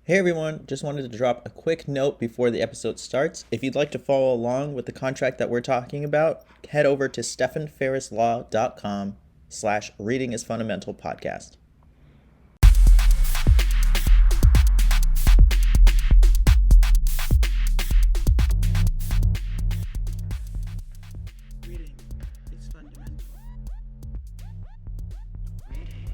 Hey everyone, just wanted to drop a quick note before the episode starts. If you'd like to follow along with the contract that we're talking about, head over to stephanferrislaw.com/reading is fundamental podcast. Reading is fundamental.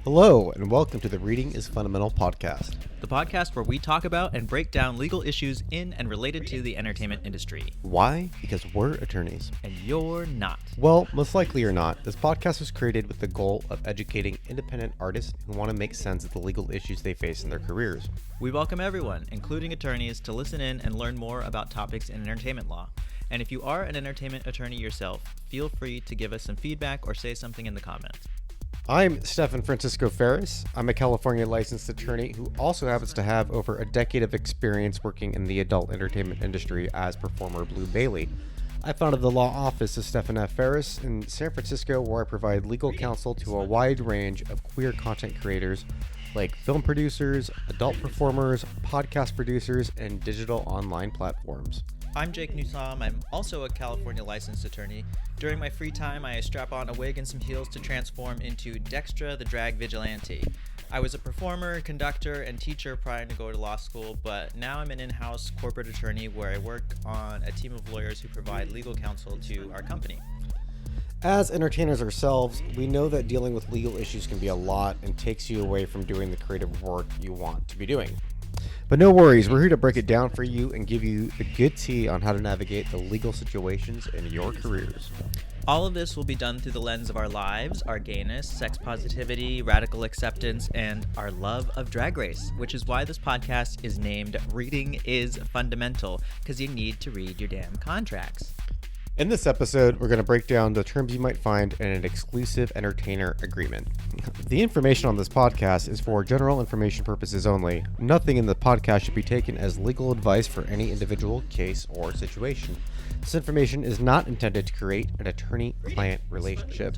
Hello, and welcome to the Reading is Fundamental podcast. The podcast where we talk about and break down legal issues in and related to the entertainment industry. Why? Because we're attorneys. And you're not. Well, most likely or not, this podcast was created with the goal of educating independent artists who want to make sense of the legal issues they face in their careers. We welcome everyone, including attorneys, to listen in and learn more about topics in entertainment law. And if you are an entertainment attorney yourself, feel free to give us some feedback or say something in the comments. I'm Stephan Francisco Ferris. I'm a California licensed attorney who also happens to have over a decade of experience working in the adult entertainment industry as performer Blue Bailey. I founded the law office of Stephan F. Ferris in San Francisco, where I provide legal counsel to a wide range of queer content creators like film producers, adult performers, podcast producers, and digital online platforms. I'm Jake Newsom. I'm also a California licensed attorney. During my free time, I strap on a wig and some heels to transform into Dextra, the drag vigilante. I was a performer, conductor, and teacher prior to going to law school, but now I'm an in-house corporate attorney where I work on a team of lawyers who provide legal counsel to our company. As entertainers ourselves, we know that dealing with legal issues can be a lot and takes you away from doing the creative work you want to be doing. But no worries, we're here to break it down for you and give you the good tea on how to navigate the legal situations in your careers. All of this will be done through the lens of our lives, our gayness, sex positivity, radical acceptance, and our love of Drag Race, which is why this podcast is named Reading is Fundamental, because you need to read your damn contracts. In this episode, we're going to break down the terms you might find in an exclusive entertainer agreement. The information on this podcast is for general information purposes only. Nothing in the podcast should be taken as legal advice for any individual case or situation. This information is not intended to create an attorney-client relationship.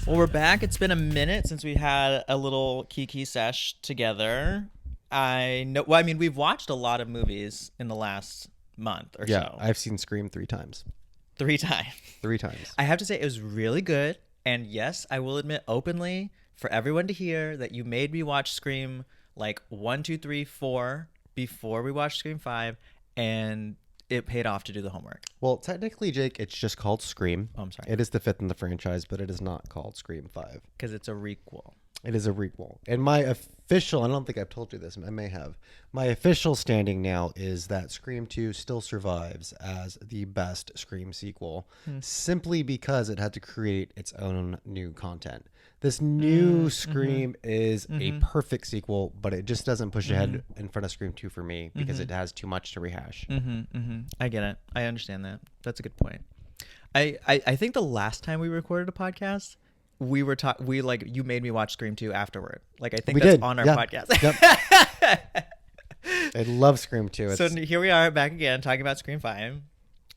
Well, we're back. It's been a minute since we had a little Kiki sesh together. I know. Well, I mean, we've watched a lot of movies in the last month or Yeah, so. I've seen Scream 3 times. 3 times. 3 times. I have to say it was really good. And yes, I will admit openly for everyone to hear that you made me watch Scream like 1, 2, 3, 4 before we watched Scream 5, and it paid off to do the homework. Well, technically, Jake, it's just called Scream. Oh, I'm sorry. It is the 5th in the franchise, but it is not called Scream 5. Because it's a requel. It is a requel. And my official, I don't think I've told you this, I may have. My official standing now is that Scream 2 still survives as the best Scream sequel, simply because it had to create its own new content. This new Scream is a perfect sequel, but it just doesn't push ahead in front of Scream 2 for me because it has too much to rehash. I get it. I understand that. That's a good point. I think the last time we recorded a podcast, we were you made me watch Scream 2 afterward. Like, I think We that's did. on our Yeah. podcast. Yep. I love Scream 2. So here we are back again talking about Scream 5.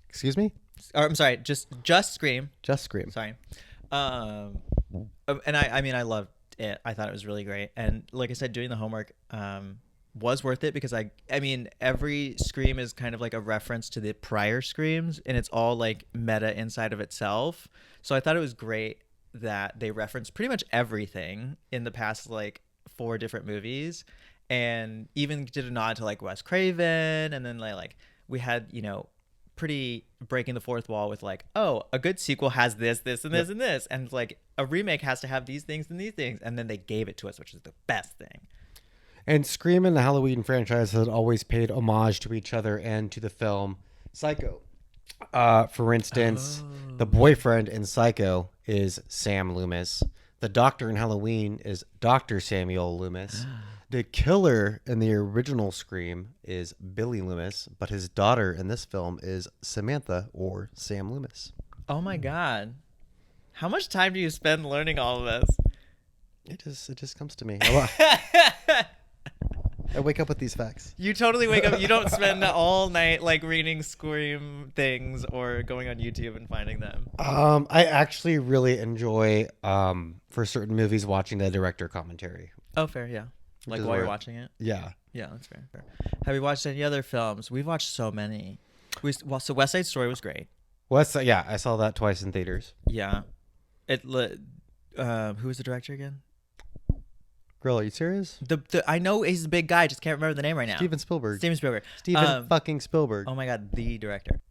Excuse me? Or I'm sorry, just Scream. Just Scream. Sorry. And I mean, I loved it. I thought it was really great. And like I said, doing the homework was worth it because I mean, every Scream is kind of like a reference to the prior Screams, and it's all like meta inside of itself. So I thought it was great that they referenced pretty much everything in the past like 4 different movies, and even did a nod to like Wes Craven, and then like we had, you know, pretty breaking the fourth wall with like, oh, a good sequel has this and this and this, and like a remake has to have these things and these things, and then they gave it to us, which is the best thing. And Scream and the Halloween franchise had always paid homage to each other and to the film Psycho. For instance, the boyfriend in Psycho is Sam Loomis. The doctor in Halloween is Dr. Samuel Loomis. The killer in the original Scream is Billy Loomis, but his daughter in this film is Samantha or Sam Loomis. Oh my God. How much time do you spend learning all of this? It just comes to me. A lot. I wake up with these facts. You totally wake up. You don't spend all night like reading Scream things or going on YouTube and finding them. I actually really enjoy for certain movies watching the director commentary. Oh, fair, yeah. Like is while you're where- watching it. Yeah. Yeah, that's fair. Have you watched any other films? We've watched so many. So West Side Story was great. Yeah, I saw that twice in theaters. Yeah. Who was the director again? Girl, are you serious? I know he's the big guy. I just can't remember the name right now. Steven Spielberg. Steven Spielberg. Steven fucking Spielberg. Oh my god, the director.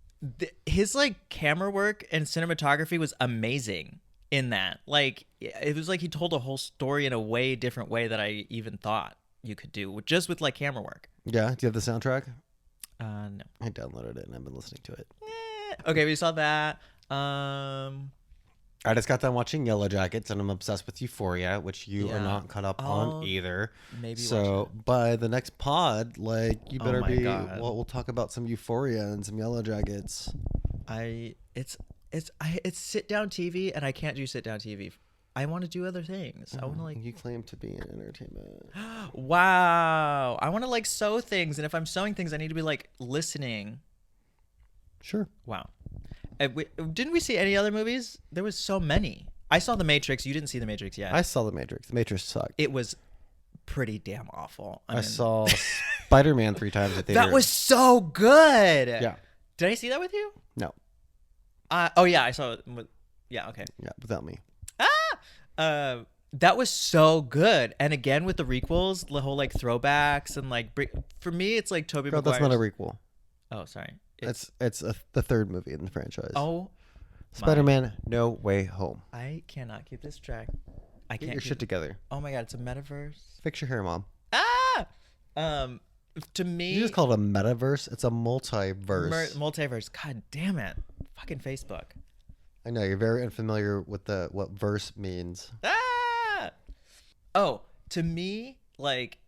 His like camera work and cinematography was amazing in that. Like it was like he told a whole story in a way different way that I even thought you could do just with like camera work. Yeah. Do you have the soundtrack? No. I downloaded it and I've been listening to it. Okay, we saw that. I just got done watching Yellow Jackets and I'm obsessed with Euphoria, which you are Yeah. not caught up I'll on either. maybe So watch by the next pod, like you Oh better my be. God. We'll talk about some Euphoria and some Yellow Jackets. It's sit down TV and I can't do sit down TV. I want to do other things. I want to like You claim to be in entertainment. wow. I want to like sew things, and if I'm sewing things, I need to be like listening. Sure. Wow. Didn't we see any other movies? There was so many. I saw The Matrix. You didn't see The Matrix yet. I saw The Matrix. The Matrix sucked. It was pretty damn awful. I mean, saw Spider-Man 3 times at theater. that was so good. Yeah. Did I see that with you? No. Oh yeah, I saw it. Yeah. Okay. Yeah, without me. That was so good. And again with the requels, the whole like throwbacks and like for me, it's like Tobey Girl, Maguire's. that's not a requel. Oh, sorry. It's the third movie in the franchise. Oh, Spider-Man: No Way Home. I cannot keep this track. I Get can't your keep shit together. Oh my god, it's a metaverse. Fix your hair, mom. To me, You just call it a metaverse. It's a multiverse. multiverse. God damn it, fucking Facebook. I know you're very unfamiliar with what verse means. Oh, to me, like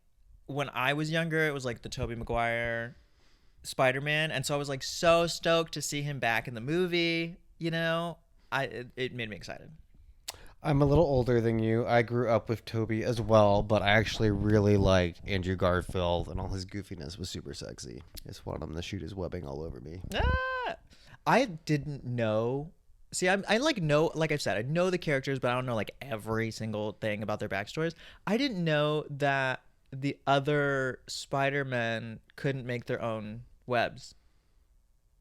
when I was younger, it was like the Tobey Maguire Spider-Man, and so I was like so stoked to see him back in the movie. You know, it made me excited. I'm a little older than you. I grew up with Toby as well, but I actually really liked Andrew Garfield, and all his goofiness was super sexy. I just wanted him to shoot his webbing all over me. I didn't know. See, I like know, like I've said, I know the characters, but I don't know like every single thing about their backstories. I didn't know that the other Spider-Men couldn't make their own webs.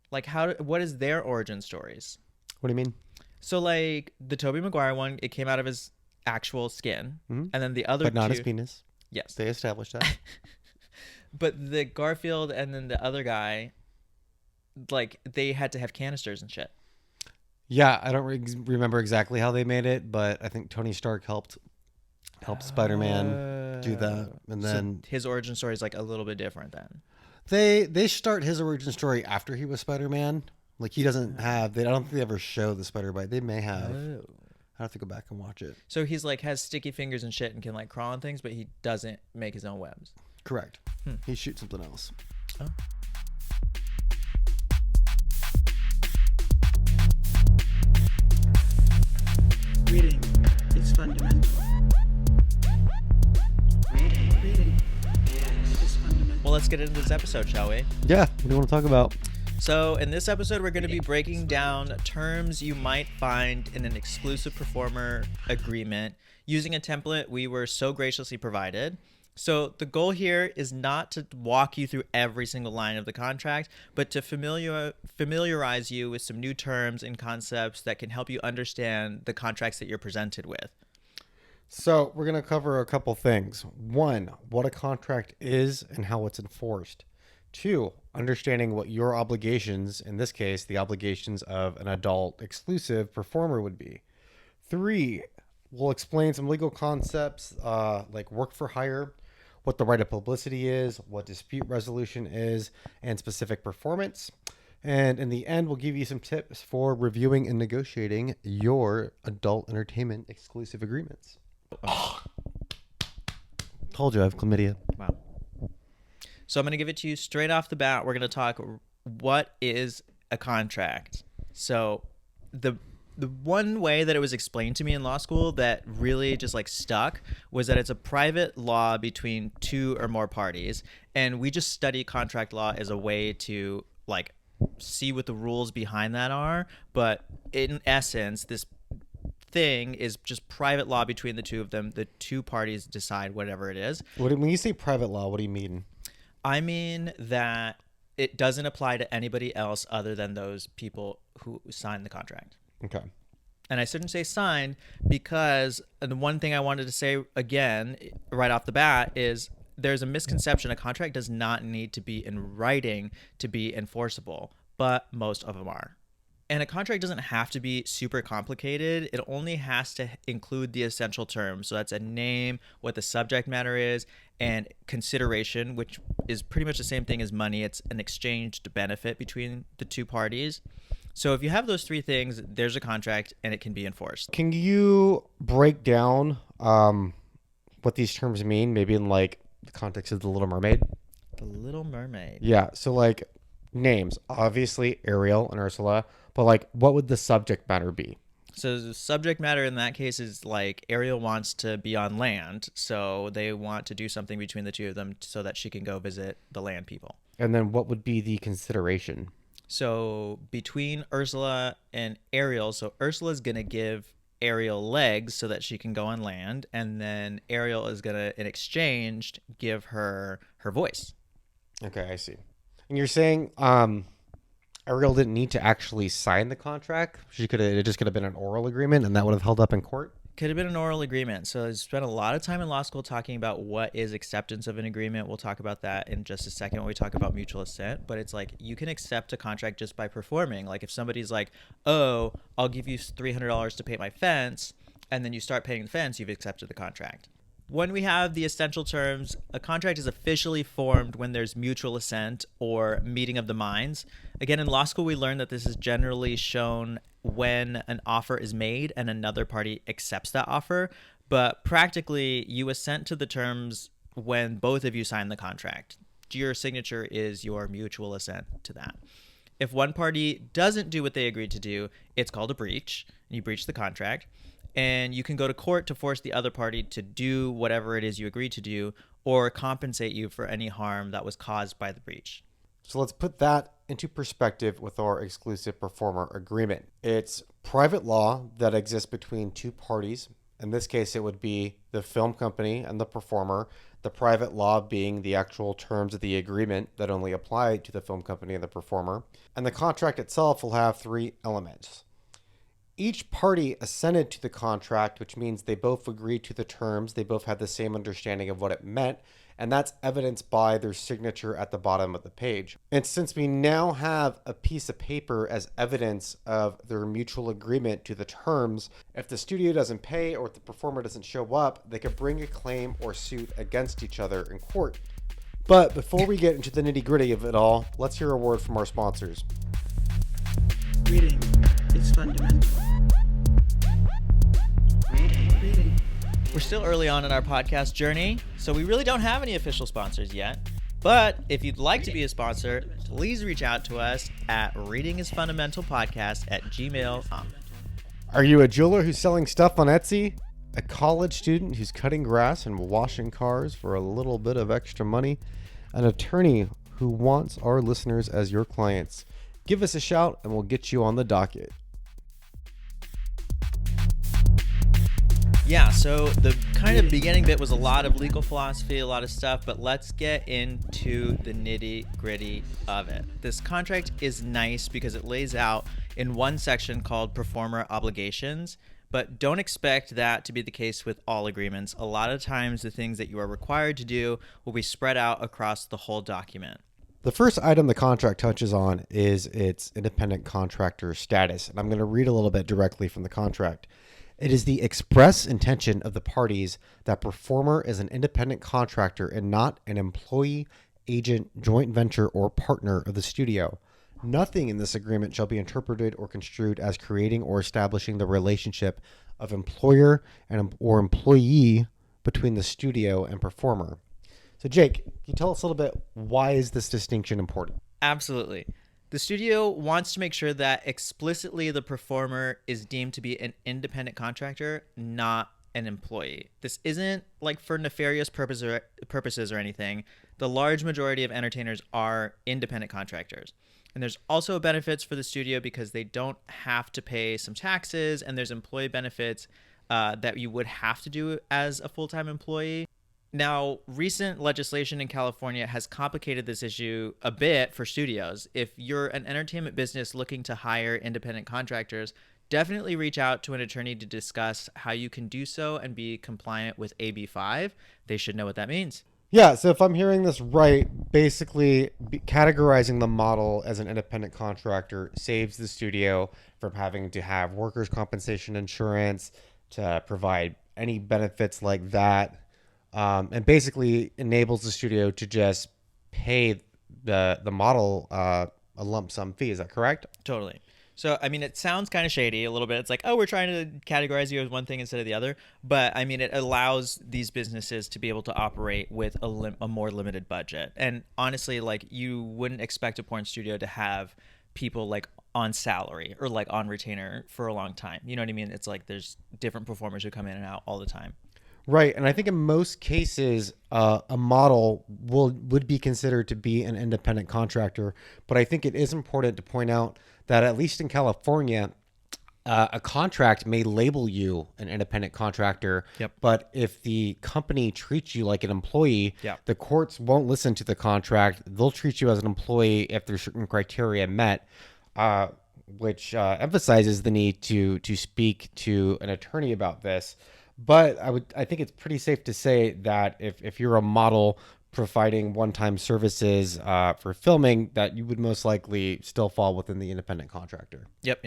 Like what is their origin stories? What do you mean? So like the Tobey Maguire one, it came out of his actual skin, and then the other But not two, his penis. yes. They established that. But the Garfield and then the other guy, like they had to have canisters and shit. Yeah, I don't remember exactly how they made it, but I think Tony Stark helped Spider-Man do that, and then So his origin story is like a little bit different then. they start his origin story after he was Spider-Man. Like he doesn't have. I don't think they ever show the Spider-Bite. They may have. Oh. I have to go back and watch it. So he's like has sticky fingers and shit and can like crawl on things, but he doesn't make his own webs. Correct. He shoots something else. Oh. Reading is fundamental. Reading is fundamental. Well, let's get into this episode, shall we? Yeah. What do you want to talk about? So in this episode, we're going to be breaking down terms you might find in an exclusive performer agreement using a template we were so graciously provided. So the goal here is not to walk you through every single line of the contract, but to familiarize you with some new terms and concepts that can help you understand the contracts that you're presented with. So we're going to cover a couple things. One, what a contract is and how it's enforced. Two, understanding what your obligations, in this case, the obligations of an adult exclusive performer would be. Three, we'll explain some legal concepts like work for hire, what the right of publicity is, what dispute resolution is, and specific performance. And in the end, we'll give you some tips for reviewing and negotiating your adult entertainment exclusive agreements. Told you I have chlamydia. Wow. So I'm going to give it to you straight off the bat. We're going to talk what is a contract. So the one way that it was explained to me in law school that really just like stuck was that it's a private law between two or more parties, and we just study contract law as a way to like see what the rules behind that are. But in essence, this thing is just private law between the two of them. The two parties decide whatever it is. When you say private law, what do you mean? I mean that it doesn't apply to anybody else other than those people who signed the contract. Okay. And I shouldn't say signed because the one thing I wanted to say again right off the bat is there's a misconception. A contract does not need to be in writing to be enforceable, but most of them are. And a contract doesn't have to be super complicated. It only has to include the essential terms. So that's a name, what the subject matter is, and consideration, which is pretty much the same thing as money. It's an exchanged benefit between the two parties. So if you have those three things, there's a contract and it can be enforced. Can you break down what these terms mean, maybe in like the context of The Little Mermaid? The Little Mermaid. Yeah. So like names, obviously Ariel and Ursula, but like what would the subject matter be? So the subject matter in that case is like Ariel wants to be on land, so they want to do something between the two of them so that she can go visit the land people. And then what would be the consideration? So between Ursula and Ariel, so Ursula's going to give Ariel legs so that she can go on land, and then Ariel is going to, in exchange, give her her voice. Okay, I see. And you're saying Ariel didn't need to actually sign the contract? It just could have been an oral agreement and that would have held up in court? Could have been an oral agreement. So I spent a lot of time in law school talking about what is acceptance of an agreement. We'll talk about that in just a second when we talk about mutual assent. But it's like you can accept a contract just by performing. Like if somebody's like, oh, I'll give you $300 to paint my fence, and then you start painting the fence, you've accepted the contract. When we have the essential terms, a contract is officially formed when there's mutual assent or meeting of the minds. Again, in law school, we learned that this is generally shown when an offer is made and another party accepts that offer. But practically, you assent to the terms when both of you sign the contract. Your signature is your mutual assent to that. If one party doesn't do what they agreed to do, it's called a breach, and you breach the contract. And you can go to court to force the other party to do whatever it is you agreed to do or compensate you for any harm that was caused by the breach. So let's put that into perspective with our exclusive performer agreement. It's private law that exists between two parties. In this case, it would be the film company and the performer, the private law being the actual terms of the agreement that only apply to the film company and the performer. And the contract itself will have three elements. Each party assented to the contract, which means they both agreed to the terms. They both had the same understanding of what it meant, and that's evidenced by their signature at the bottom of the page. And since we now have a piece of paper as evidence of their mutual agreement to the terms, if the studio doesn't pay or if the performer doesn't show up, they could bring a claim or suit against each other in court. But before we get into the nitty-gritty of it all, let's hear a word from our sponsors. Reading is fundamental. Reading. We're still early on in our podcast journey, so we really don't have any official sponsors yet. But if you'd like to be a sponsor, please reach out to us at readingisfundamentalpodcast@gmail.com. Are you a jeweler who's selling stuff on Etsy? A college student who's cutting grass and washing cars for a little bit of extra money? An attorney who wants our listeners as your clients? Give us a shout and we'll get you on the docket. Yeah, so the kind of beginning bit was a lot of legal philosophy, a lot of stuff, but let's get into the nitty-gritty of it. This contract is nice because it lays out in one section called performer obligations, but don't expect that to be the case with all agreements. A lot of times the things that you are required to do will be spread out across the whole document. The first item the contract touches on is its independent contractor status, and I'm going to read a little bit directly from the contract. It is the express intention of the parties that performer is an independent contractor and not an employee, agent, joint venture, or partner of the studio. Nothing in this agreement shall be interpreted or construed as creating or establishing the relationship of employer and or employee between the studio and performer. So Jake, can you tell us a little bit, why is this distinction important? Absolutely. The studio wants to make sure that explicitly the performer is deemed to be an independent contractor, not an employee. This isn't like for nefarious purposes or anything. The large majority of entertainers are independent contractors. And there's also benefits for the studio because they don't have to pay some taxes, and there's employee benefits that you would have to do as a full-time employee. Now, recent legislation in California has complicated this issue a bit for studios. If you're an entertainment business looking to hire independent contractors, definitely reach out to an attorney to discuss how you can do so and be compliant with AB5. They should know what that means. Yeah, so if I'm hearing this right, basically categorizing the model as an independent contractor saves the studio from having to have workers' compensation insurance, to provide any benefits like that, and basically enables the studio to just pay the model a lump sum fee. Is that correct? Totally. So, I mean, it sounds kind of shady a little bit. It's like, oh, we're trying to categorize you as one thing instead of the other. But, I mean, it allows these businesses to be able to operate with a more limited budget. And honestly, like, you wouldn't expect a porn studio to have people, like, on salary or, like, on retainer for a long time. You know what I mean? It's like there's different performers who come in and out all the time. Right, and I think in most cases, a model would be considered to be an independent contractor. But I think it is important to point out that at least in California, a contract may label you an independent contractor. Yep. But if the company treats you like an employee, Yep. the courts won't listen to the contract. They'll treat you as an employee if there's certain criteria met, which emphasizes the need to speak to an attorney about this. But I think it's pretty safe to say that if you're a model providing one-time services for filming, that you would most likely still fall within the independent contractor. Yep.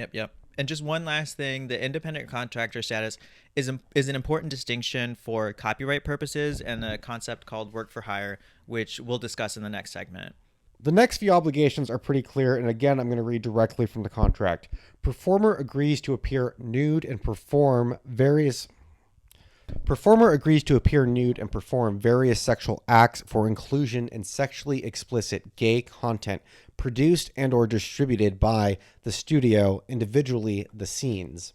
And just one last thing, the independent contractor status is an important distinction for copyright purposes and a concept called work for hire, which we'll discuss in the next segment. The next few obligations are pretty clear, and again, I'm going to read directly from the contract. Performer agrees to appear nude and perform various sexual acts for inclusion in sexually explicit gay content produced and or distributed by the studio, individually the scenes.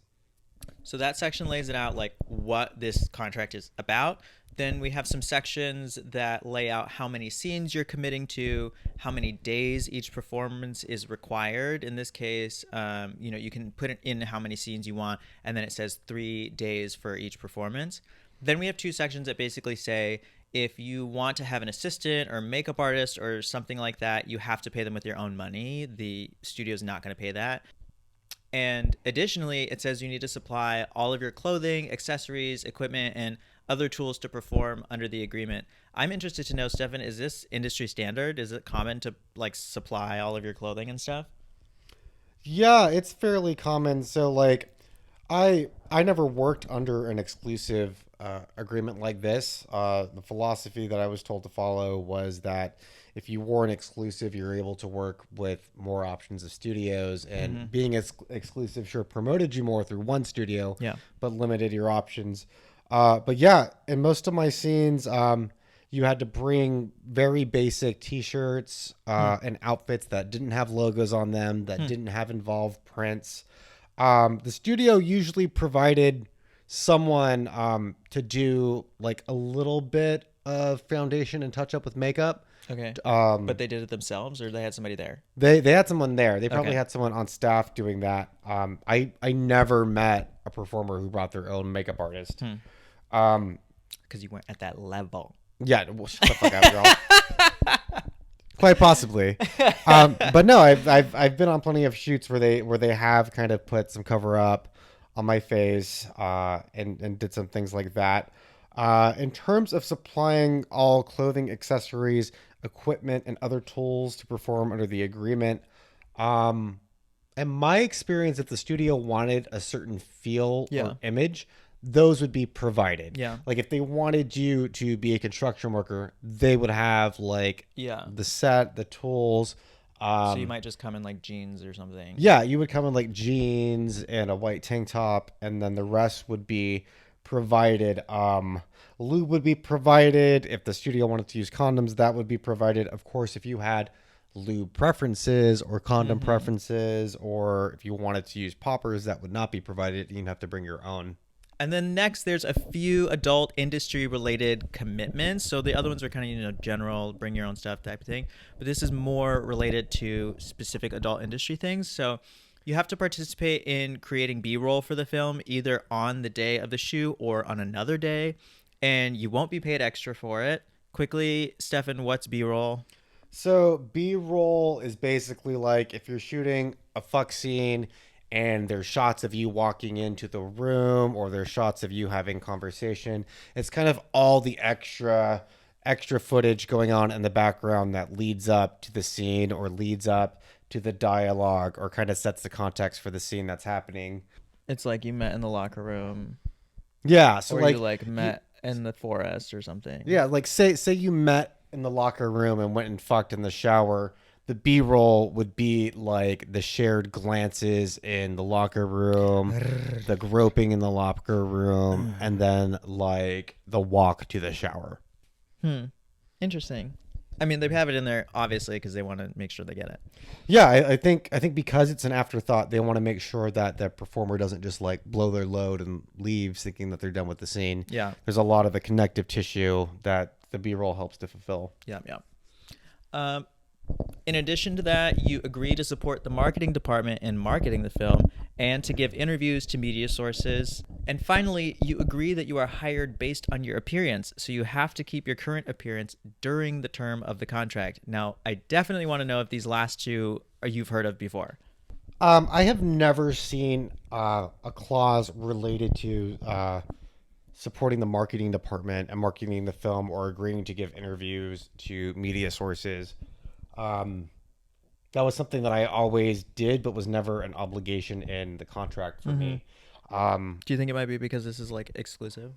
So that section lays it out like what this contract is about. Then we have some sections that lay out how many scenes you're committing to, how many days each performance is required. In this case, you can put in how many scenes you want, and then it says 3 days for each performance. Then we have two sections that basically say if you want to have an assistant or makeup artist or something like that, you have to pay them with your own money. The studio's not going to pay that. And additionally, it says you need to supply all of your clothing, accessories, equipment, and other tools to perform under the agreement. I'm interested to know, Stefan, is this industry standard? Is it common to like supply all of your clothing and stuff? Yeah, it's fairly common. So like I never worked under an exclusive agreement like this. The philosophy that I was told to follow was that if you wore an exclusive, you're able to work with more options of studios, and being exclusive sure promoted you more through one studio, but limited your options. But yeah, in most of my scenes, you had to bring very basic t-shirts and outfits that didn't have logos on them, that didn't have involved prints. The studio usually provided someone to do like a little bit of foundation and touch up with makeup. Okay. But they did it themselves, or they had somebody there? They had someone there. They probably Okay. had someone on staff doing that. I never met a performer who brought their own makeup artist. Because you weren't at that level. Yeah, well, shut the fuck up, girl. Quite possibly. But no, I've been on plenty of shoots where they have kind of put some cover up on my face and did some things like that. In terms of supplying all clothing, accessories, equipment, and other tools to perform under the agreement, in my experience, if the studio wanted a certain feel or image, those would be provided. Yeah. Like if they wanted you to be a construction worker, they would have like the set, the tools. So you might just come in like jeans or something. Yeah, you would come in like jeans and a white tank top, and then the rest would be provided. Lube would be provided. If the studio wanted to use condoms, that would be provided. Of course, if you had lube preferences or condom preferences, or if you wanted to use poppers, that would not be provided. You'd have to bring your own. And then next, there's a few adult industry related commitments. So the other ones are kind of, general, bring your own stuff type of thing. But this is more related to specific adult industry things. So you have to participate in creating B-roll for the film, either on the day of the shoot or on another day. And you won't be paid extra for it. Quickly, Stefan, what's B-roll? So B-roll is basically like if you're shooting a fuck scene and there's shots of you walking into the room or there's shots of you having conversation, it's kind of all the extra footage going on in the background that leads up to the scene or leads up to the dialogue or kind of sets the context for the scene that's happening. It's like you met in the locker room. Yeah, so Or like you met in the forest or something. yeah, like say you met in the locker room and went and fucked in the shower. The B-roll would be like the shared glances in the locker room, the groping in the locker room, and then like the walk to the shower. Interesting. I mean, they have it in there obviously because they want to make sure they get it. Yeah, I think because it's an afterthought, they want to make sure that the performer doesn't just like blow their load and leaves thinking that they're done with the scene. Yeah. There's a lot of the connective tissue that the B-roll helps to fulfill. Yeah. In addition to that, you agree to support the marketing department in marketing the film and to give interviews to media sources. And finally, you agree that you are hired based on your appearance, so you have to keep your current appearance during the term of the contract. Now, I definitely want to know if these last two you've heard of before. I have never seen a clause related to supporting the marketing department and marketing the film or agreeing to give interviews to media sources. That was something that I always did, but was never an obligation in the contract for me. Do you think it might be because this is like exclusive?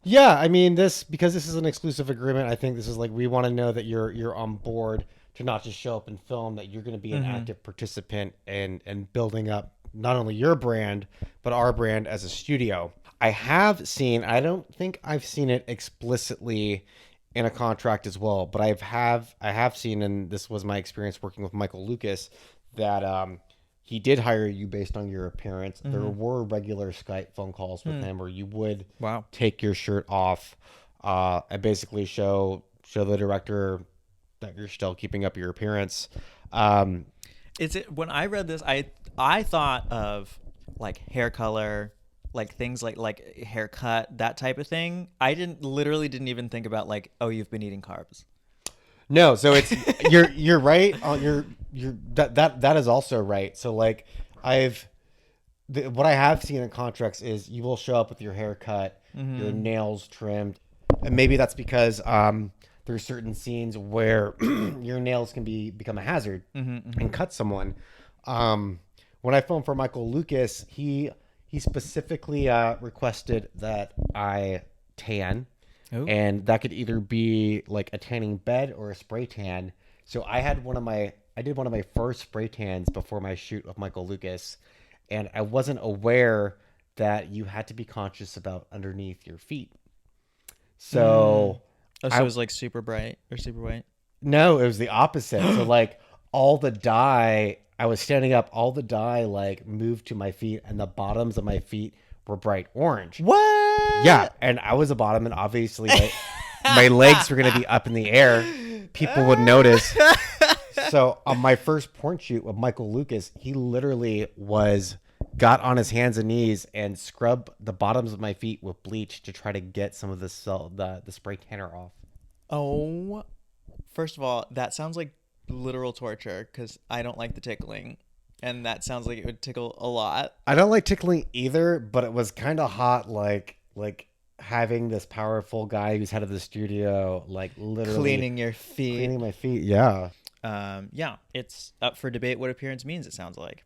Yeah, I mean because this is an exclusive agreement. I think this is like we want to know that you're on board to not just show up and film, that you're going to be an active participant and building up not only your brand but our brand as a studio. I have seen. I don't think I've seen it explicitly in a contract as well, but I have seen, and this was my experience working with Michael Lucas, that he did hire you based on your appearance. There were regular Skype phone calls with him where you would take your shirt off and basically show the director that you're still keeping up your appearance. Is it when I read this, I thought of like hair color, like things like haircut, that type of thing. I literally didn't even think about like, oh, you've been eating carbs. No, so it's you're right. That is also right. So like what I have seen in contracts is you will show up with your hair cut, your nails trimmed, and maybe that's because there's certain scenes where your nails can become a hazard and cut someone. When I filmed for Michael Lucas, he specifically requested that I tan. Ooh. And that could either be like a tanning bed or a spray tan. So I did one of my first spray tans before my shoot with Michael Lucas, and I wasn't aware that you had to be conscious about underneath your feet. So it was like super bright or super white. No, it was the opposite. So like all the dye, I was standing up, all the dye like moved to my feet, and the bottoms of my feet were bright orange. What? Yeah, and I was a bottom, and obviously my legs were going to be up in the air. People would notice. So on my first porn shoot with Michael Lucas, he literally got on his hands and knees and scrubbed the bottoms of my feet with bleach to try to get some of the spray tanner off. Oh, first of all, that sounds like literal torture because I don't like the tickling. And that sounds like it would tickle a lot. I don't like tickling either, but it was kind of hot, like having this powerful guy who's head of the studio, like literally cleaning your feet, cleaning my feet. Yeah. Yeah, it's up for debate what appearance means. It sounds like.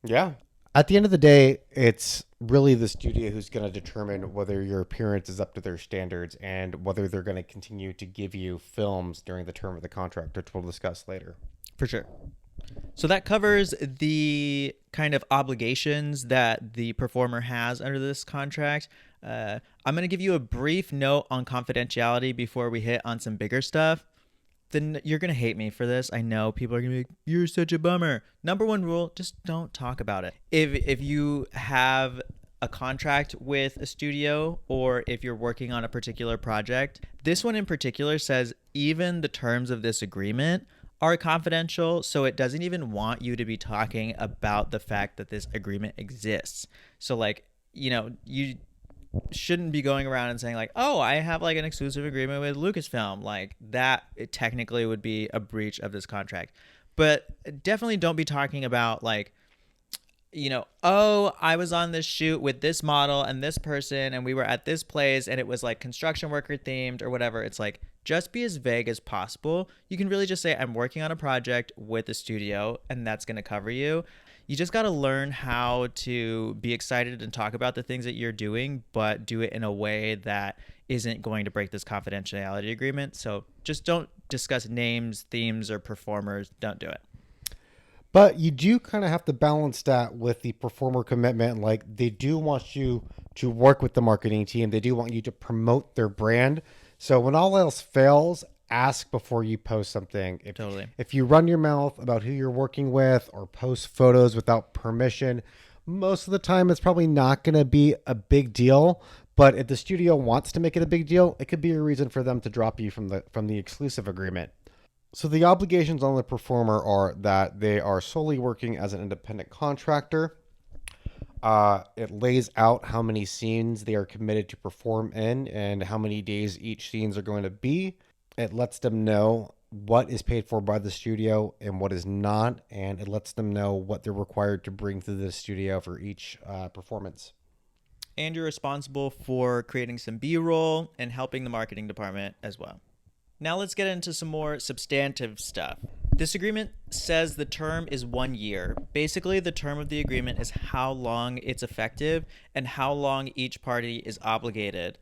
Yeah. At the end of the day, it's really the studio who's going to determine whether your appearance is up to their standards and whether they're going to continue to give you films during the term of the contract, which we'll discuss later. For sure. So that covers the kind of obligations that the performer has under this contract. I'm going to give you a brief note on confidentiality before we hit on some bigger stuff. then you're going to hate me for this. I know people are going to be like, you're such a bummer. Number one rule, just don't talk about it. If you have a contract with a studio, or if you're working on a particular project, this one in particular says even the terms of this agreement are confidential, so it doesn't even want you to be talking about the fact that this agreement exists. So like, you shouldn't be going around and saying like, oh, I have like an exclusive agreement with Lucasfilm. Like that, it technically would be a breach of this contract. But definitely don't be talking about like, oh, I was on this shoot with this model and this person, and we were at this place, and it was like construction worker themed or whatever. It's like, just be as vague as possible. You can really just say, I'm working on a project with the studio, and that's going to cover you. You just got to learn how to be excited and talk about the things that you're doing, but do it in a way that isn't going to break this confidentiality agreement. So just don't discuss names, themes, or performers. Don't do it. But you do kind of have to balance that with the performer commitment. Like, they do want you to work with the marketing team. They do want you to promote their brand. So when all else fails, ask before you post something. If you run your mouth about who you're working with or post photos without permission, most of the time it's probably not going to be a big deal. But if the studio wants to make it a big deal, it could be a reason for them to drop you from the exclusive agreement. So the obligations on the performer are that they are solely working as an independent contractor. It lays out how many scenes they are committed to perform in and how many days each scenes are going to be. It lets them know what is paid for by the studio and what is not, and it lets them know what they're required to bring to the studio for each performance. And you're responsible for creating some B-roll and helping the marketing department as well. Now let's get into some more substantive stuff. This agreement says the term is 1 year. Basically, the term of the agreement is how long it's effective and how long each party is obligated.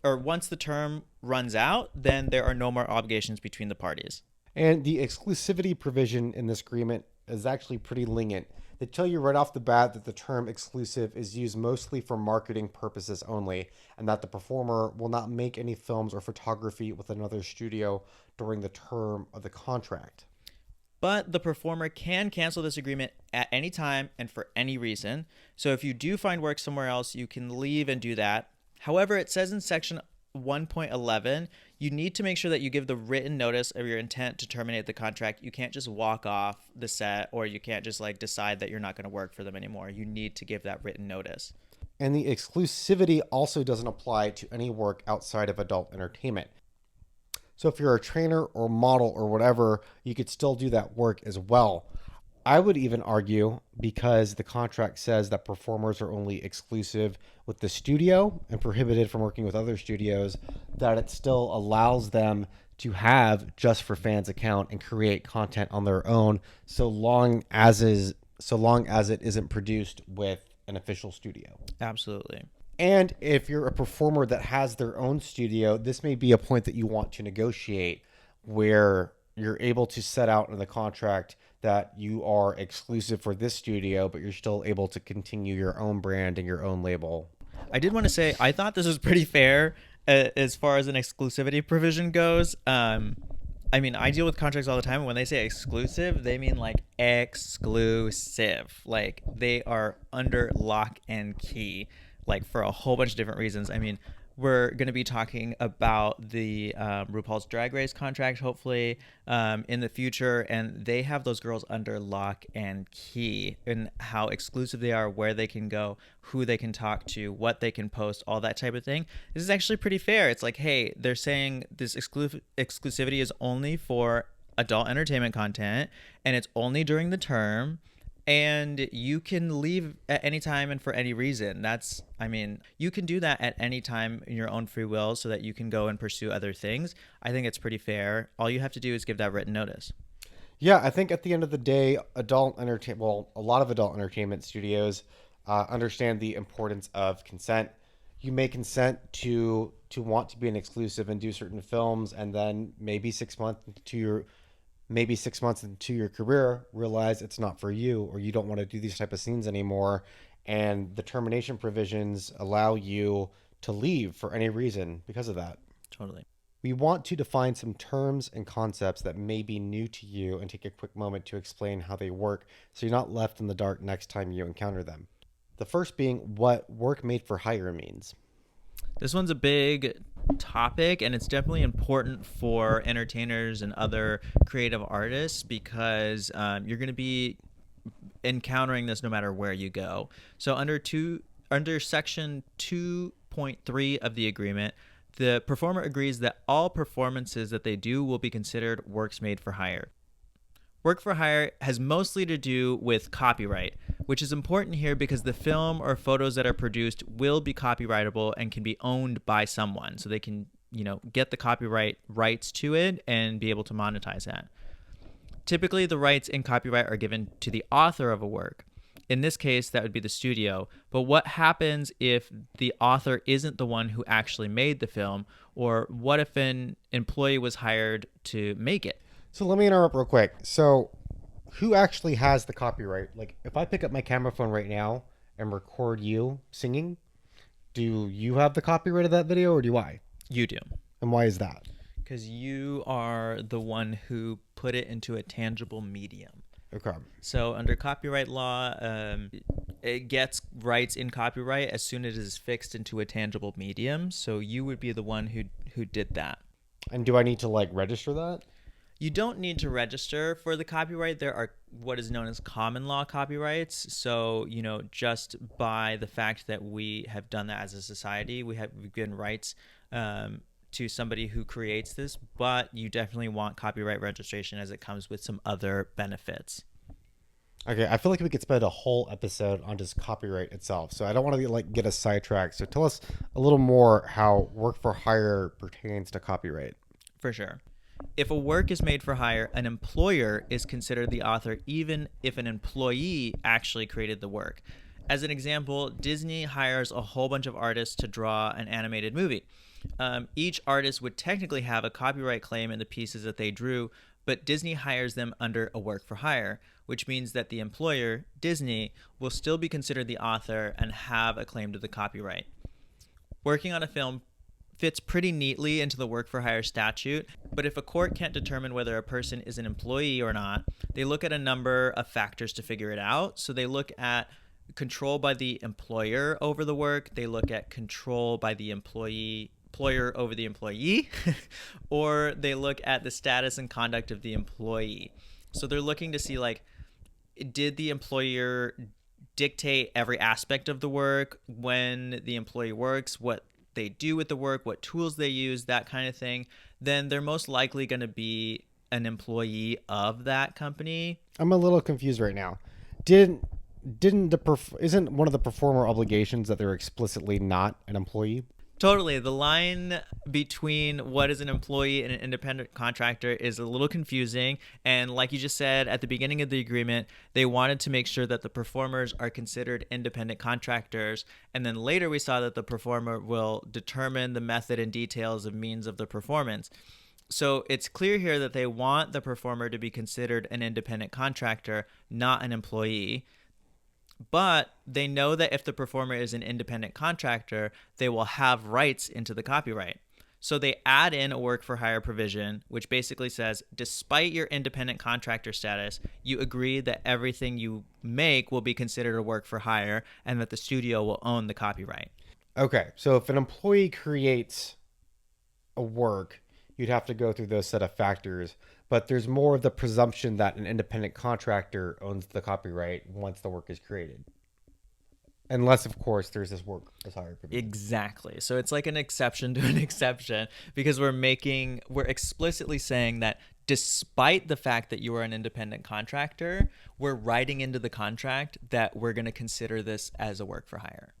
Once the term runs out, then there are no more obligations between the parties. And the exclusivity provision in this agreement is actually pretty lenient. They tell you right off the bat that the term exclusive is used mostly for marketing purposes only, and that the performer will not make any films or photography with another studio during the term of the contract. But the performer can cancel this agreement at any time and for any reason. So if you do find work somewhere else, you can leave and do that. However, it says in section 1.11, you need to make sure that you give the written notice of your intent to terminate the contract. You can't just walk off the set, or you can't just like decide that you're not going to work for them anymore. You need to give that written notice. And the exclusivity also doesn't apply to any work outside of adult entertainment. So if you're a trainer or model or whatever, you could still do that work as well. I would even argue, because the contract says that performers are only exclusive with the studio and prohibited from working with other studios, that it still allows them to have Just for Fans account and create content on their own, so long as it isn't produced with an official studio. Absolutely. And if you're a performer that has their own studio, this may be a point that you want to negotiate, where you're able to set out in the contract that you are exclusive for this studio, but you're still able to continue your own brand and your own label. I did want to say, I thought this was pretty fair as far as an exclusivity provision goes. I mean, I deal with contracts all the time, and when they say exclusive, they mean like exclusive. Like they are under lock and key, like for a whole bunch of different reasons. I mean, we're going to be talking about the RuPaul's Drag Race contract, hopefully, in the future. And they have those girls under lock and key in how exclusive they are, where they can go, who they can talk to, what they can post, all that type of thing. This is actually pretty fair. It's like, hey, they're saying this exclusivity is only for adult entertainment content, and it's only during the term. And you can leave at any time and for any reason. You can do that at any time in your own free will so that you can go and pursue other things. I think it's pretty fair. All you have to do is give that written notice. Yeah, I think at the end of the day, a lot of adult entertainment studios understand the importance of consent. You may consent to want to be an exclusive and do certain films, and then maybe 6 months into your career, realize it's not for you, or you don't want to do these type of scenes anymore. And the termination provisions allow you to leave for any reason because of that. Totally. We want to define some terms and concepts that may be new to you and take a quick moment to explain how they work so you're not left in the dark next time you encounter them. The first being what work made for hire means. This one's a big topic, and it's definitely important for entertainers and other creative artists because you're going to be encountering this no matter where you go. So under section 2.3 of the agreement, the performer agrees that all performances that they do will be considered works made for hire. Work for hire has mostly to do with copyright, which is important here because the film or photos that are produced will be copyrightable and can be owned by someone. So they can, get the copyright rights to it and be able to monetize that. Typically, the rights in copyright are given to the author of a work. In this case, that would be the studio. But what happens if the author isn't the one who actually made the film? Or what if an employee was hired to make it? So let me interrupt real quick. So who actually has the copyright? Like if I pick up my camera phone right now and record you singing, do you have the copyright of that video or do I? You do. And why is that? Because you are the one who put it into a tangible medium. Okay. So under copyright law, it gets rights in copyright as soon as it is fixed into a tangible medium. So you would be the one who did that. And do I need to register that? You don't need to register for the copyright. There are what is known as common law copyrights. So, just by the fact that we have done that as a society, we've given rights to somebody who creates this, but you definitely want copyright registration as it comes with some other benefits. Okay, I feel like we could spend a whole episode on just copyright itself. So I don't want to get us sidetracked. So tell us a little more how work for hire pertains to copyright. For sure. If a work is made for hire, an employer is considered the author even if an employee actually created the work. As an example, Disney hires a whole bunch of artists to draw an animated movie. Each artist would technically have a copyright claim in the pieces that they drew, but Disney hires them under a work for hire, which means that the employer, Disney, will still be considered the author and have a claim to the copyright. Working on a film fits pretty neatly into the work for hire statute, but if a court can't determine whether a person is an employee or not, they look at a number of factors to figure it out. So they look at control by the employer over the work, they look at control by the employer over the employee, or they look at the status and conduct of the employee. So they're looking to see did the employer dictate every aspect of the work, when the employee works, what they do with the work, what tools they use, that kind of thing. Then they're most likely going to be an employee of that company. I'm a little confused right now. Isn't one of the performer obligations that they're explicitly not an employee? Totally. The line between what is an employee and an independent contractor is a little confusing. And like you just said at the beginning of the agreement, they wanted to make sure that the performers are considered independent contractors. And then later we saw that the performer will determine the method and details of means of the performance. So it's clear here that they want the performer to be considered an independent contractor, not an employee. But they know that if the performer is an independent contractor, they will have rights into the copyright. So they add in a work for hire provision, which basically says, despite your independent contractor status, you agree that everything you make will be considered a work for hire and that the studio will own the copyright. Okay, so if an employee creates a work, you'd have to go through those set of factors. But there's more of the presumption that an independent contractor owns the copyright once the work is created. Unless, of course, there's this work as hire provision. Exactly. So it's like an exception to an exception because we're explicitly saying that despite the fact that you are an independent contractor, we're writing into the contract that we're going to consider this as a work for hire.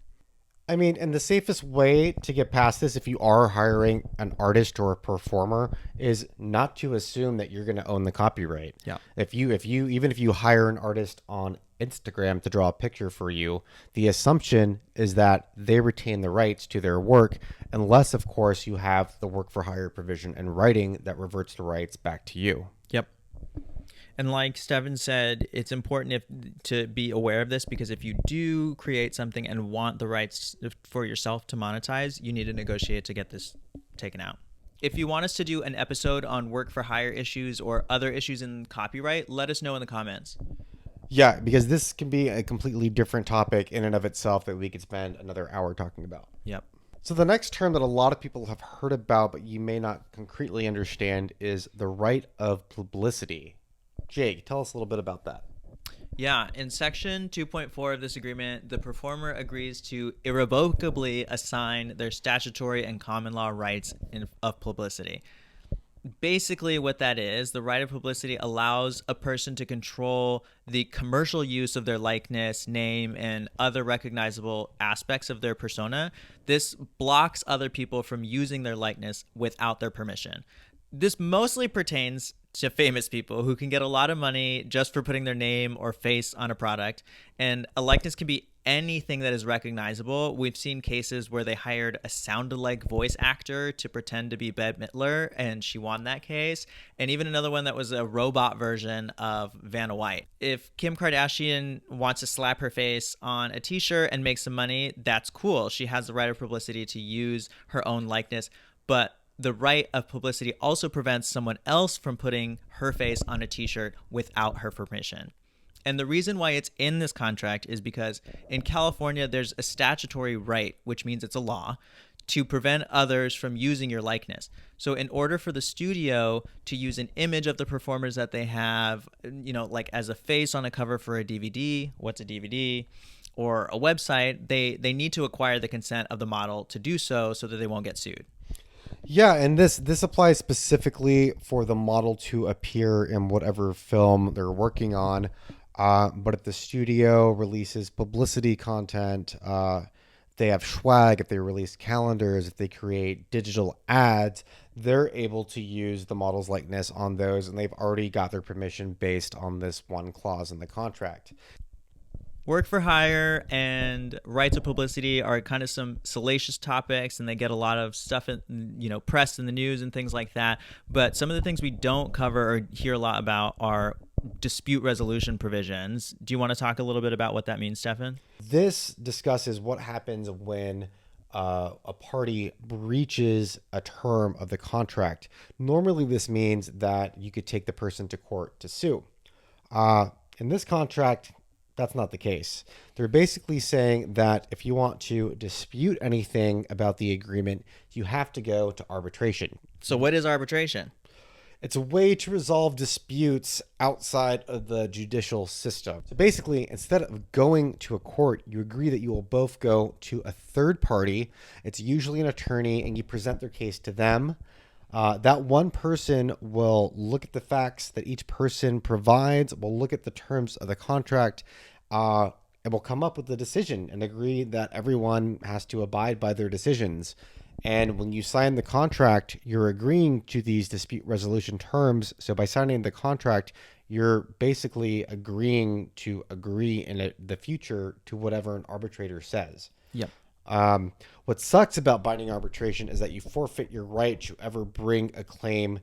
I mean, and the safest way to get past this, if you are hiring an artist or a performer, is not to assume that you're going to own the copyright. Yeah. Even if you hire an artist on Instagram to draw a picture for you, the assumption is that they retain the rights to their work, unless, of course, you have the work for hire provision in writing that reverts the rights back to you. Yep. And like Stefan said, it's important to be aware of this because if you do create something and want the rights for yourself to monetize, you need to negotiate to get this taken out. If you want us to do an episode on work for hire issues or other issues in copyright, let us know in the comments. Yeah, because this can be a completely different topic in and of itself that we could spend another hour talking about. Yep. So the next term that a lot of people have heard about, but you may not concretely understand, is the right of publicity. Jake, tell us a little bit about that. Yeah, in section 2.4 of this agreement, the performer agrees to irrevocably assign their statutory and common law rights of publicity. Basically, what that is, the right of publicity allows a person to control the commercial use of their likeness, name, and other recognizable aspects of their persona. This blocks other people from using their likeness without their permission. This mostly pertains to famous people who can get a lot of money just for putting their name or face on a product. And a likeness can be anything that is recognizable. We've seen cases where they hired a sound-alike voice actor to pretend to be Bette Midler, and she won that case. And even another one that was a robot version of Vanna White. If Kim Kardashian wants to slap her face on a t-shirt and make some money, that's cool. She has the right of publicity to use her own likeness. But the right of publicity also prevents someone else from putting her face on a t-shirt without her permission. And the reason why it's in this contract is because in California, there's a statutory right, which means it's a law, to prevent others from using your likeness. So in order for the studio to use an image of the performers that they have, like as a face on a cover for a DVD, what's a DVD, or a website, they need to acquire the consent of the model to do so that they won't get sued. Yeah, and this applies specifically for the model to appear in whatever film they're working on. But if the studio releases publicity content, they have swag, if they release calendars, if they create digital ads, they're able to use the model's likeness on those, and they've already got their permission based on this one clause in the contract. Work for hire and rights of publicity are kind of some salacious topics, and they get a lot of stuff in, press in the news and things like that. But some of the things we don't cover or hear a lot about are dispute resolution provisions. Do you want to talk a little bit about what that means, Stefan? This discusses what happens when a party breaches a term of the contract. Normally, this means that you could take the person to court to sue. In this contract, that's not the case. They're basically saying that if you want to dispute anything about the agreement, you have to go to arbitration. So what is arbitration? It's a way to resolve disputes outside of the judicial system. So basically, instead of going to a court, you agree that you will both go to a third party. It's usually an attorney, and you present their case to them. That one person will look at the facts that each person provides, will look at the terms of the contract, and will come up with a decision and agree that everyone has to abide by their decisions. And when you sign the contract, you're agreeing to these dispute resolution terms. So by signing the contract, you're basically agreeing to agree in the future to whatever an arbitrator says. Yep. What sucks about binding arbitration is that you forfeit your right to ever bring a claim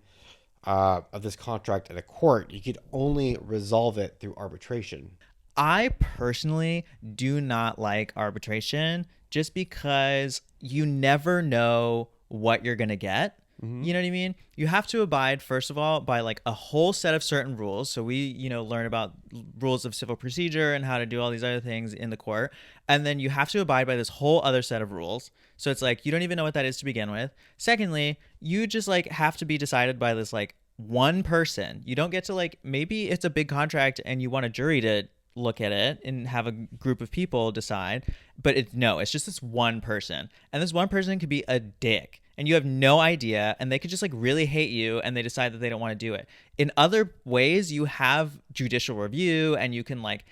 of this contract at a court. You could only resolve it through arbitration. I personally do not like arbitration just because you never know what you're going to get. Mm-hmm. You know what I mean? You have to abide, first of all, by like a whole set of certain rules. So we, learn about rules of civil procedure and how to do all these other things in the court. And then you have to abide by this whole other set of rules. So it's like, you don't even know what that is to begin with. Secondly, you just like have to be decided by this like one person. You don't get to like, maybe it's a big contract and you want a jury to look at it and have a group of people decide, but it's just this one person, and this one person could be a dick and you have no idea, and they could just like really hate you and they decide that they don't want to do it. In other ways, you have judicial review and you can like,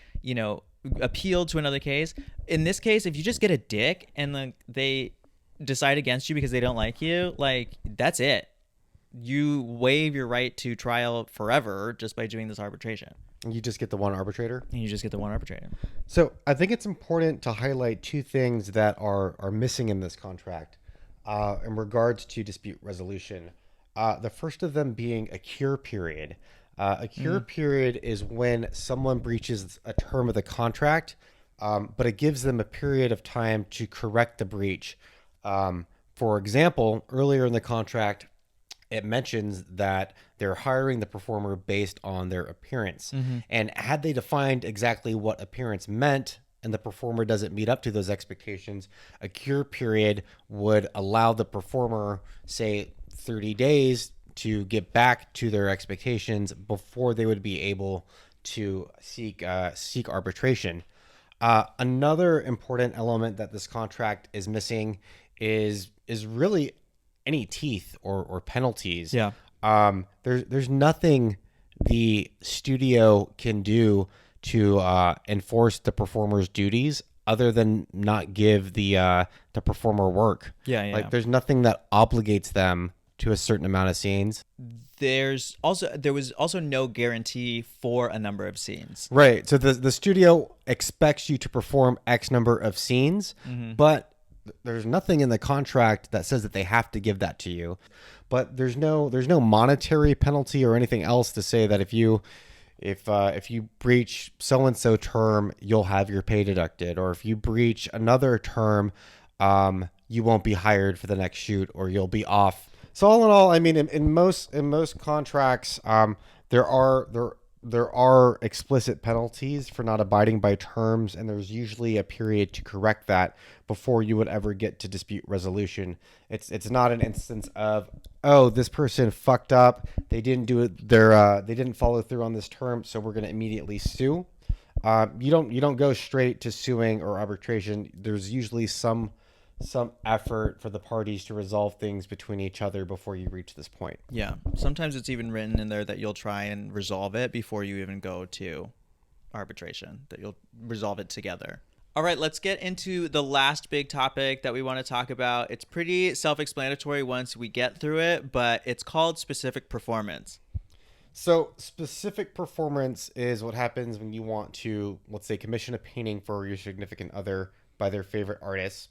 appeal to another case. In this case, if you just get a dick and they decide against you because they don't like you, like that's it. You waive your right to trial forever just by doing this arbitration. You just get the one arbitrator? And you just get the one arbitrator. So I think it's important to highlight two things that are missing in this contract in regards to dispute resolution. The first of them being a cure period. A cure period is when someone breaches a term of the contract, but it gives them a period of time to correct the breach. For example, earlier in the contract, it mentions that they're hiring the performer based on their appearance. And had they defined exactly what appearance meant and the performer doesn't meet up to those expectations, a cure period would allow the performer, say, 30 days to get back to their expectations before they would be able to seek arbitration. Another important element that this contract is missing is really any teeth or penalties. Yeah. There's nothing the studio can do to enforce the performer's duties other than not give the performer work. Yeah. Like there's nothing that obligates them to a certain amount of scenes. There was also no guarantee for a number of scenes. Right. So the studio expects you to perform X number of scenes, but there's nothing in the contract that says that they have to give that to you. But there's no monetary penalty or anything else to say that if you breach so and so term, you'll have your pay deducted, or if you breach another term, you won't be hired for the next shoot, or you'll be off. So all in all, I mean, in most contracts, there are explicit penalties for not abiding by terms, and there's usually a period to correct that before you would ever get to dispute resolution. It's not an instance of, oh, this person fucked up, they didn't do it, they didn't follow through on this term, so we're going to immediately sue. You don't go straight to suing or arbitration. There's usually some effort for the parties to resolve things between each other before you reach this point. Yeah. Sometimes it's even written in there that you'll try and resolve it before you even go to arbitration, that you'll resolve it together. All right, let's get into the last big topic that we want to talk about. It's pretty self-explanatory once we get through it, but it's called specific performance. So specific performance is what happens when you want to, let's say, commission a painting for your significant other by their favorite artist.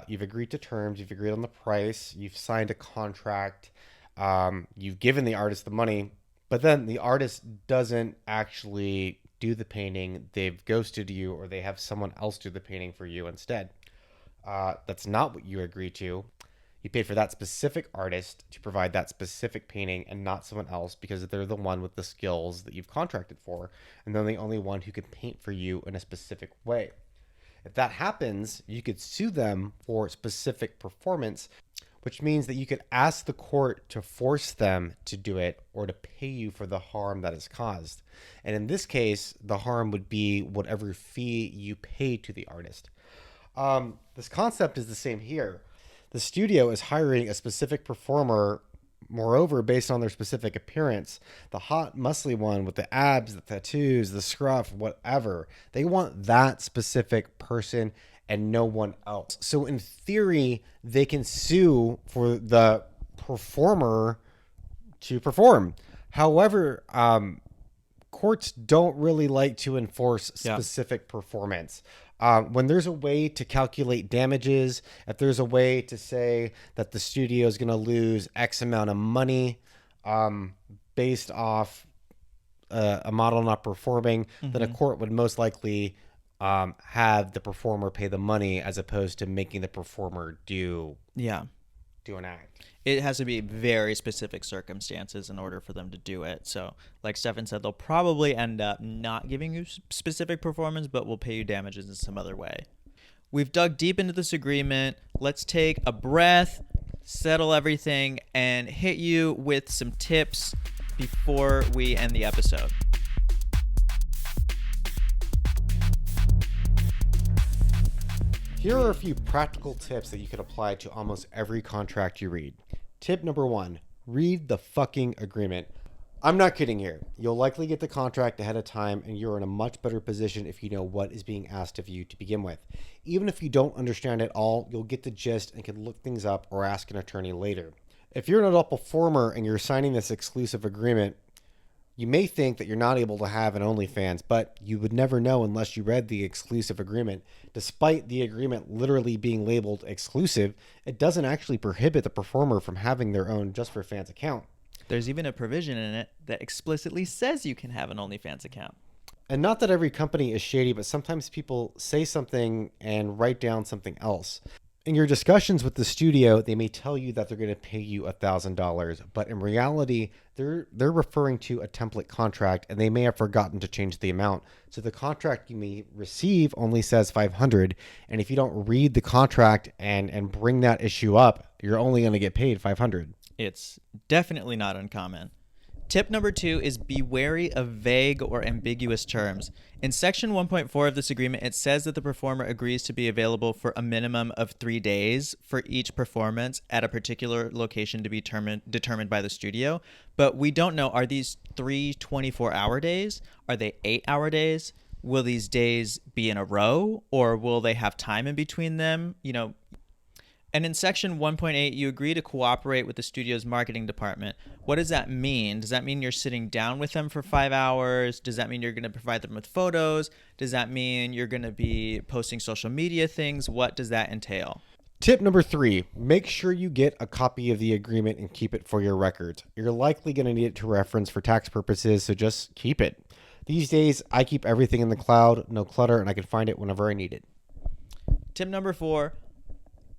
You've agreed to terms, you've agreed on the price, you've signed a contract, you've given the artist the money, but then the artist doesn't actually do the painting. They've ghosted you, or they have someone else do the painting for you instead. That's not what you agreed to. You paid for that specific artist to provide that specific painting and not someone else, because they're the one with the skills that you've contracted for, and they're the only one who can paint for you in a specific way. If that happens, you could sue them for specific performance, which means that you could ask the court to force them to do it or to pay you for the harm that is caused. And in this case, the harm would be whatever fee you pay to the artist. This concept is the same here. The studio is hiring a specific performer, moreover, based on their specific appearance. The hot, muscly one with the abs, the tattoos, the scruff, whatever. They want that specific person and no one else. So in theory, they can sue for the performer to perform. However, courts don't really like to enforce specific performance. When there's a way to calculate damages, if there's a way to say that the studio is going to lose X amount of money based off a model not performing, then a court would most likely have the performer pay the money as opposed to making the performer do an act. It has to be very specific circumstances in order for them to do it. So like Stefan said, they'll probably end up not giving you specific performance, but will pay you damages in some other way. We've dug deep into this agreement. Let's take a breath, settle everything, and hit you with some tips before we end the episode. Here are a few practical tips that you can apply to almost every contract you read. Tip number 1, read the fucking agreement. I'm not kidding here. You'll likely get the contract ahead of time, and you're in a much better position if you know what is being asked of you to begin with. Even if you don't understand it all, you'll get the gist and can look things up or ask an attorney later. If you're an adult performer and you're signing this exclusive agreement, you may think that you're not able to have an OnlyFans, but you would never know unless you read the exclusive agreement. Despite the agreement literally being labeled exclusive, it doesn't actually prohibit the performer from having their own Just for Fans account. There's even a provision in it that explicitly says you can have an OnlyFans account. And not that every company is shady, but sometimes people say something and write down something else. In your discussions with the studio, they may tell you that they're going to pay you $1,000, but in reality, they're referring to a template contract, and they may have forgotten to change the amount. So the contract you may receive only says $500, and if you don't read the contract and bring that issue up, you're only going to get paid $500. It's definitely not uncommon. Tip number 2 is be wary of vague or ambiguous terms. In section 1.4 of this agreement, it says that the performer agrees to be available for a minimum of 3 days for each performance at a particular location to be determined by the studio. But we don't know, are these 3 24-hour days? Are they 8-hour days? Will these days be in a row, or will they have time in between them? And in section 1.8, you agree to cooperate with the studio's marketing department. What does that mean? Does that mean you're sitting down with them for 5 hours? Does that mean you're going to provide them with photos? Does that mean you're going to be posting social media things? What does that entail? Tip number 3, make sure you get a copy of the agreement and keep it for your records. You're likely going to need it to reference for tax purposes, so just keep it. These days, I keep everything in the cloud, no clutter, and I can find it whenever I need it. Tip number 4,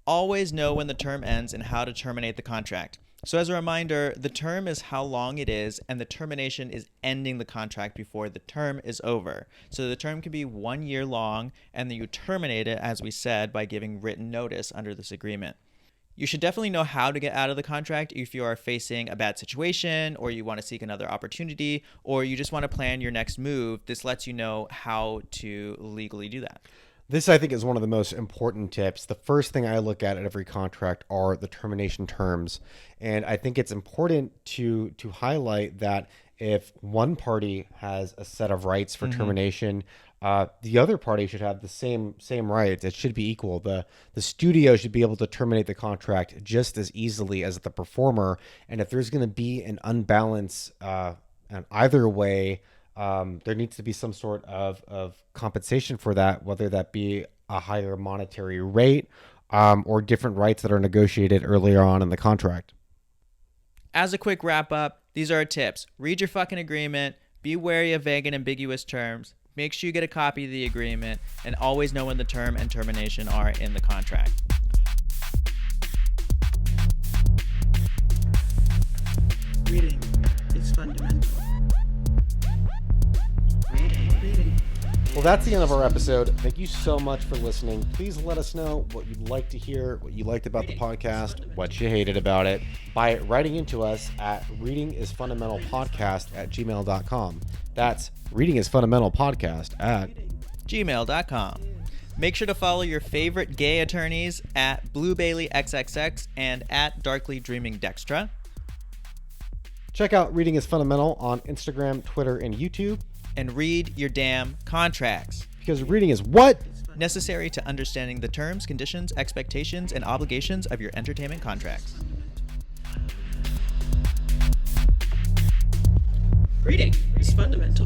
always know when the term ends and how to terminate the contract. So as a reminder, the term is how long it is, and the termination is ending the contract before the term is over. So the term can be 1 year long, and then you terminate it, as we said, by giving written notice under this agreement. You should definitely know how to get out of the contract if you are facing a bad situation, or you want to seek another opportunity, or you just want to plan your next move. This lets you know how to legally do that. This, I think, is one of the most important tips. The first thing I look at every contract are the termination terms. And I think it's important to highlight that if one party has a set of rights for termination, the other party should have the same rights. It should be equal. The studio should be able to terminate the contract just as easily as the performer. And if there's going to be an unbalance in either way, there needs to be some sort of compensation for that, whether that be a higher monetary rate or different rights that are negotiated earlier on in the contract. As a quick wrap up, these are our tips. Read your fucking agreement, be wary of vague and ambiguous terms, make sure you get a copy of the agreement, and always know when the term and termination are in the contract. Reading is fundamental. Reading. Well, that's the end of our episode. Thank you so much for listening. Please let us know what you'd like to hear, what you liked about the podcast, what you hated about it, by writing into us at readingisfundamentalpodcast@gmail.com. That's readingisfundamentalpodcast@gmail.com. Make sure to follow your favorite gay attorneys at Blue Bailey XXX and at Darkly Dreaming Dextra. Check out Reading is Fundamental on Instagram, Twitter, and YouTube. And read your damn contracts. Because reading is what? Necessary to understanding the terms, conditions, expectations, and obligations of your entertainment contracts. Reading is fundamental.